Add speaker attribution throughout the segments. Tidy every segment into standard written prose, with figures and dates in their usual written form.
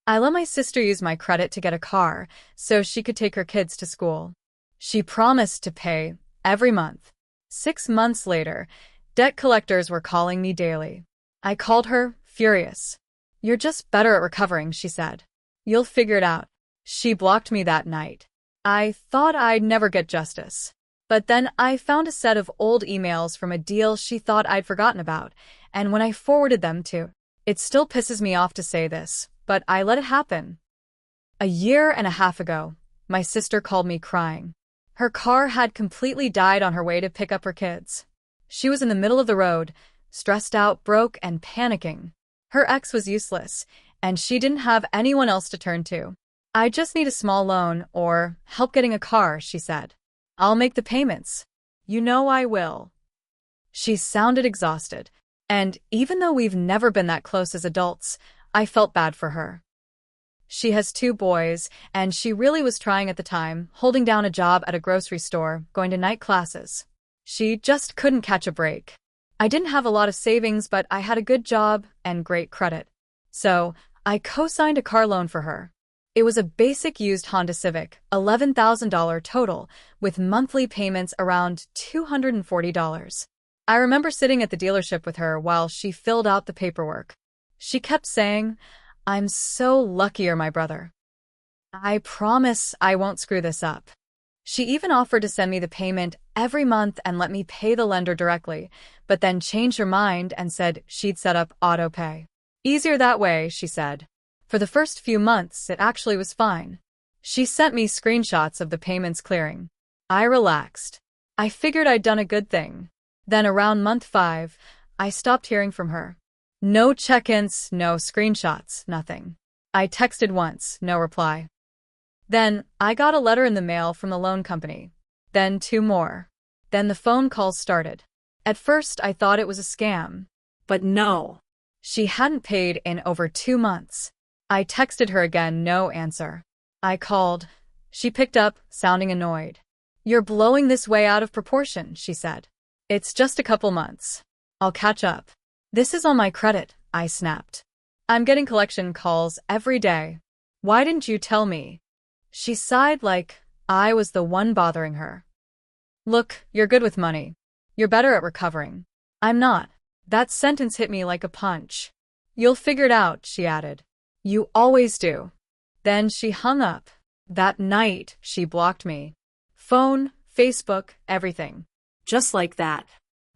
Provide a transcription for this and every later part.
Speaker 1: I let my sister use my credit to get a car so she could take her kids to school. She promised to pay every month. 6 months later, debt collectors were calling me daily. I called her, furious. "You're just better at recovering," she said. "You'll figure it out." She blocked me that night. I thought I'd never get justice. But then I found a set of old emails from a deal she thought I'd forgotten about, and when I forwarded them to, it still pisses me off to say this, but I let it happen. A year and a half ago, my sister called me crying. Her car had completely died on her way to pick up her kids. She was in the middle of the road, stressed out, broke, and panicking. Her ex was useless, and she didn't have anyone else to turn to. "I just need a small loan or help getting a car," she said. "I'll make the payments." "You know I will." She sounded exhausted, and even though we've never been that close as adults, I felt bad for her. She has 2 boys, and she really was trying at the time, holding down a job at a grocery store, going to night classes. She just couldn't catch a break. I didn't have a lot of savings, but I had a good job and great credit. So I co-signed a car loan for her. It was a basic used Honda Civic, $11,000 total, with monthly payments around $240. I remember sitting at the dealership with her while she filled out the paperwork. She kept saying, "I'm so lucky you're my brother. I promise I won't screw this up." She even offered to send me the payment every month and let me pay the lender directly, but then changed her mind and said she'd set up auto pay. "Easier that way," she said. For the first few months, it actually was fine. She sent me screenshots of the payments clearing. I relaxed. I figured I'd done a good thing. Then around month 5, I stopped hearing from her. No check-ins, no screenshots, nothing. I texted once, no reply. Then I got a letter in the mail from the loan company. Then 2 more. Then the phone calls started. At first, I thought it was a scam. But no. She hadn't paid in over 2 months. I texted her again, no answer. I called. She picked up, sounding annoyed. "You're blowing this way out of proportion," she said. "It's just a couple months. I'll catch up." "This is on my credit," I snapped. "I'm getting collection calls every day. Why didn't you tell me?" She sighed like I was the one bothering her. "Look, you're good with money. You're better at recovering. I'm not." That sentence hit me like a punch. "You'll figure it out," she added. "You always do." Then she hung up. That night, she blocked me. Phone, Facebook, everything. Just like that.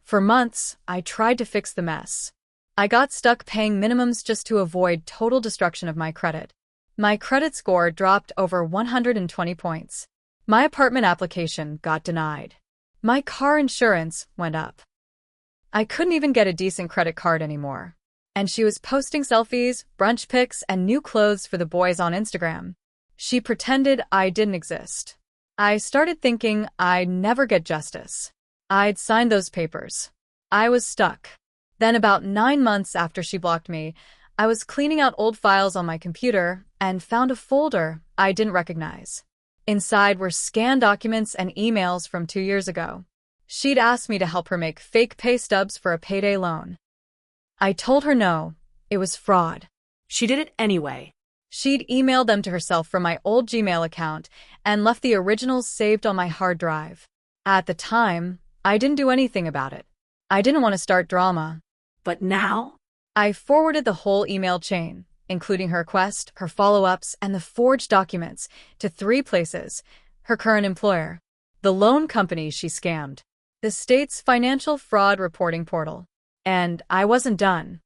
Speaker 1: For months, I tried to fix the mess. I got stuck paying minimums just to avoid total destruction of my credit. My credit score dropped over 120 points. My apartment application got denied. My car insurance went up. I couldn't even get a decent credit card anymore. And she was posting selfies, brunch pics, and new clothes for the boys on Instagram. She pretended I didn't exist. I started thinking I'd never get justice. I'd signed those papers. I was stuck. Then about 9 months after she blocked me, I was cleaning out old files on my computer and found a folder I didn't recognize. Inside were scanned documents and emails from 2 years ago. She'd asked me to help her make fake pay stubs for a payday loan. I told her no, it was fraud. She did it anyway. She'd emailed them to herself from my old Gmail account and left the originals saved on my hard drive. At the time, I didn't do anything about it. I didn't want to start drama. But now? I forwarded the whole email chain, including her request, her follow-ups, and the forged documents, to 3 places: her current employer, the loan company she scammed, the state's financial fraud reporting portal. And I wasn't done.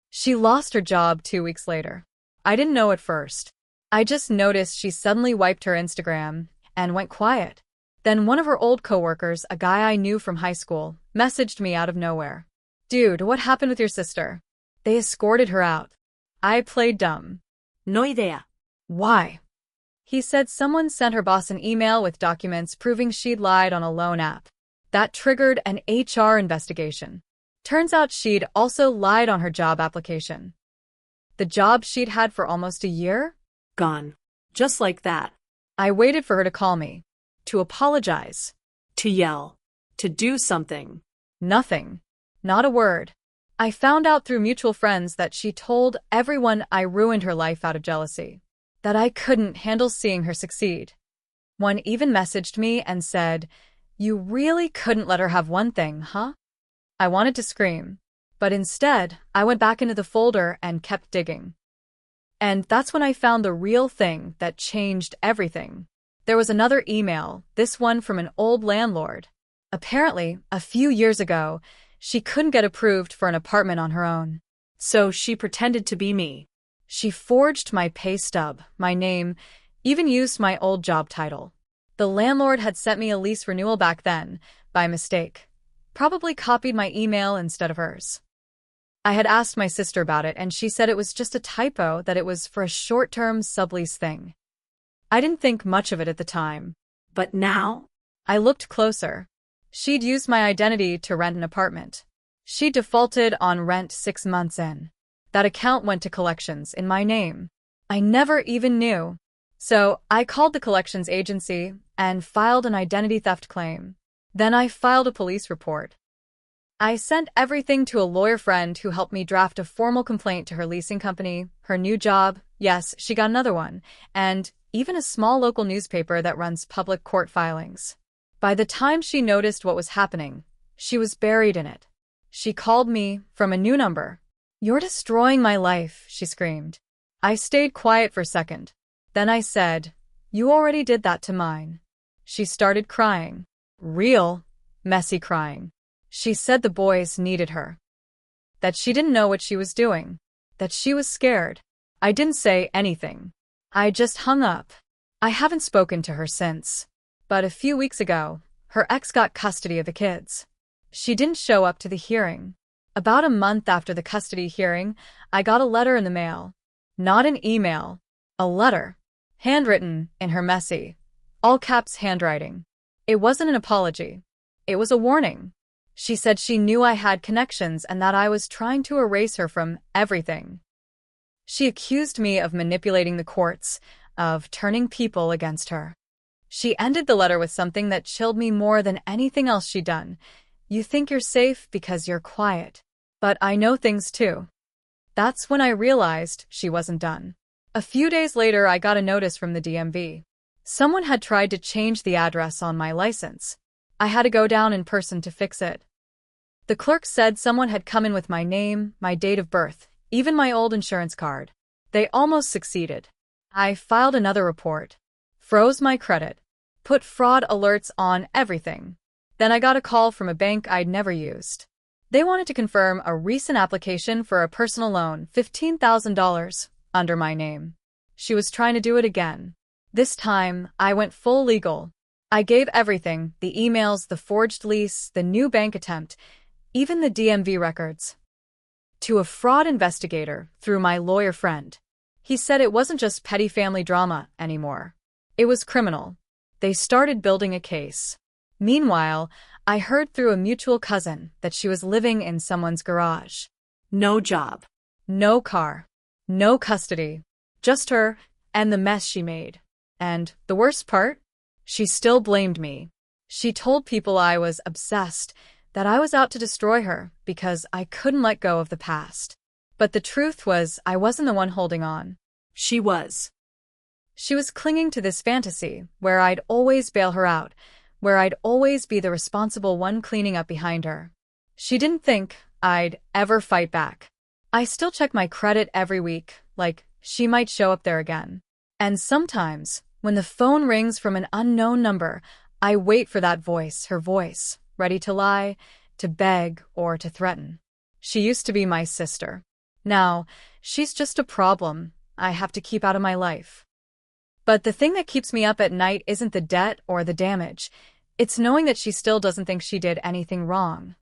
Speaker 1: She lost her job 2 weeks later. I didn't know at first. I just noticed she suddenly wiped her Instagram and went quiet. Then one of her old coworkers, a guy I knew from high school, messaged me out of nowhere. "Dude, what happened with your sister?" "They escorted her out." I played dumb. "No idea." "Why?" He said someone sent her boss an email with documents proving she'd lied on a loan app. That triggered an HR investigation. Turns out she'd also lied on her job application. The job she'd had for almost a year? Gone. Just like that. I waited for her to call me. To apologize. To yell. To do something. Nothing. Not a word. I found out through mutual friends that she told everyone I ruined her life out of jealousy, that I couldn't handle seeing her succeed. One even messaged me and said, "You really couldn't let her have one thing, huh?" I wanted to scream, but instead, I went back into the folder and kept digging. And that's when I found the real thing that changed everything. There was another email, this one from an old landlord. Apparently, a few years ago, she couldn't get approved for an apartment on her own. So she pretended to be me. She forged my pay stub, my name, even used my old job title. The landlord had sent me a lease renewal back then, by mistake. Probably copied my email instead of hers. I had asked my sister about it, and she said it was just a typo, that it was for a short-term sublease thing. I didn't think much of it at the time. But now? I looked closer. She'd used my identity to rent an apartment. She defaulted on rent 6 months in. That account went to collections in my name. I never even knew. So I called the collections agency and filed an identity theft claim. Then I filed a police report. I sent everything to a lawyer friend who helped me draft a formal complaint to her leasing company, her new job, yes, she got another one, and even a small local newspaper that runs public court filings. By the time she noticed what was happening, she was buried in it. She called me from a new number. "You're destroying my life," she screamed. I stayed quiet for a second. Then I said, "You already did that to mine." She started crying. Real, messy crying. She said the boys needed her. That she didn't know what she was doing. That she was scared. I didn't say anything. I just hung up. I haven't spoken to her since. But a few weeks ago, her ex got custody of the kids. She didn't show up to the hearing. About a month after the custody hearing, I got a letter in the mail. Not an email. A letter. Handwritten in her messy, all caps handwriting. It wasn't an apology. It was a warning. She said she knew I had connections and that I was trying to erase her from everything. She accused me of manipulating the courts, of turning people against her. She ended the letter with something that chilled me more than anything else she'd done. "You think you're safe because you're quiet. But I know things too." That's when I realized she wasn't done. A few days later, I got a notice from the DMV. Someone had tried to change the address on my license. I had to go down in person to fix it. The clerk said someone had come in with my name, my date of birth, even my old insurance card. They almost succeeded. I filed another report. Froze my credit. Put fraud alerts on everything. Then I got a call from a bank I'd never used. They wanted to confirm a recent application for a personal loan, $15,000, under my name. She was trying to do it again. This time, I went full legal. I gave everything, the emails, the forged lease, the new bank attempt, even the DMV records, to a fraud investigator through my lawyer friend. He said it wasn't just petty family drama anymore. It was criminal. They started building a case. Meanwhile, I heard through a mutual cousin that she was living in someone's garage. No job. No car. No custody. Just her and the mess she made. And the worst part? She still blamed me. She told people I was obsessed, that I was out to destroy her because I couldn't let go of the past. But the truth was, I wasn't the one holding on. She was. She was clinging to this fantasy where I'd always bail her out, where I'd always be the responsible one cleaning up behind her. She didn't think I'd ever fight back. I still check my credit every week, like she might show up there again. And sometimes, when the phone rings from an unknown number, I wait for that voice, her voice, ready to lie, to beg, or to threaten. She used to be my sister. Now, she's just a problem I have to keep out of my life. But the thing that keeps me up at night isn't the debt or the damage. It's knowing that she still doesn't think she did anything wrong.